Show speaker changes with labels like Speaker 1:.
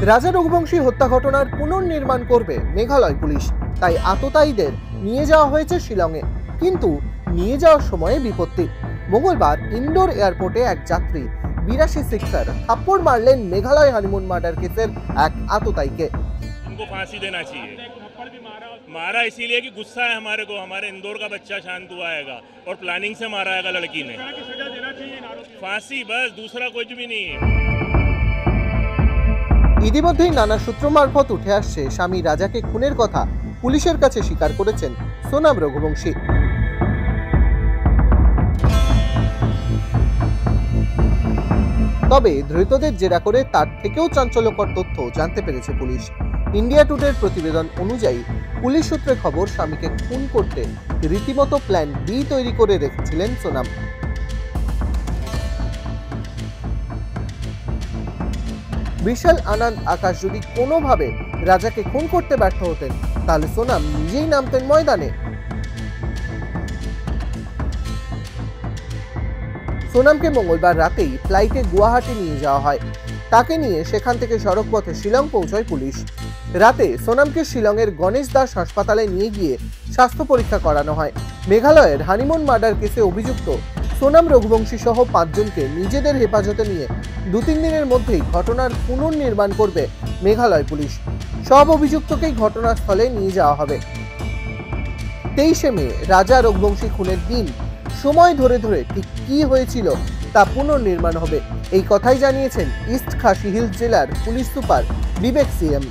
Speaker 1: রাজা রঘুবংশী হত্যা ঘটনার পুনর্নির্মাণ করবে মেঘালয় পুলিশ, তাই আততায়ীদের নিয়ে যাওয়া হয়েছে শিলংয়ে। কিন্তু নিয়ে যাওয়ার সময়ে বিপত্তি। মঙ্গলবার ইন্দোর এয়ারপোর্টে এক যাত্রী 82 সিক্সার থাপ্পড় মারলেন মেঘালয় হানিমুন মার্ডার কেসের এক আততায়ীকে।
Speaker 2: उनको फांसी देना चाहिए। मारा इसीलिए कि गुस्सा है हमारे को, हमारे इंदौर का बच्चा शांत हुआ हैगा और प्लानिंग से मारा हैगा लड़की ने। फांसी बस, दूसरा कुछ भी नहीं है।
Speaker 1: ইতিমধ্যেই নানা সূত্র মারফত উঠে আসছে স্বামী রাজাকে খুনের কথা পুলিশের কাছে স্বীকার করেছেন সোনাম রঘুবংশী। তবে ধৃতদের জেরা করে তার থেকেও চাঞ্চল্যকর তথ্য জানতে পেরেছে পুলিশ। ইন্ডিয়া টুডের প্রতিবেদন অনুযায়ী পুলিশ সূত্রে খবর, স্বামীকে খুন করতে রীতিমতো প্ল্যান বি তৈরি করে রেখেছিলেন সোনাম। বিশাল আনন্দ আকাশ যদি কোনোভাবে রাজাকে খুন করতে ব্যর্থ হতেন, তাহলে সোনাম নিজেই নামতেন ময়দানে। সোনামকে মঙ্গলবার রাতেই ফ্লাইটে গুয়াহাটি নিয়ে যাওয়া হয়। তাকে নিয়ে সেখান থেকে সড়ক পথে শিলং পৌঁছয় পুলিশ। রাতে সোনামকে শিলংয়ের গণেশ দাস হাসপাতালে নিয়ে গিয়ে স্বাস্থ্য পরীক্ষা করানো হয়। মেঘালয়ের হানিমুন মার্ডার কেসে অভিযুক্ত সোনাম রঘুবংশী সহ 5 জনকে নিজেদের হেফাজতে নিয়ে 2-3 দিনের মধ্যেই ঘটনার পুনর্নির্মাণ করবে মেঘালয় পুলিশ। সব অভিযুক্তকেই ঘটনাস্থলে নিয়ে যাওয়া হবে। 23শে মে রাজা রঘুবংশী খুনের দিন সময় ধরে ধরে ঠিক কি হয়েছিল তা পুনর্নির্মাণ হবে, এই কথাই জানিয়েছেন ইস্ট খাসি হিলস জেলার পুলিশ সুপার বিবেক সিএম।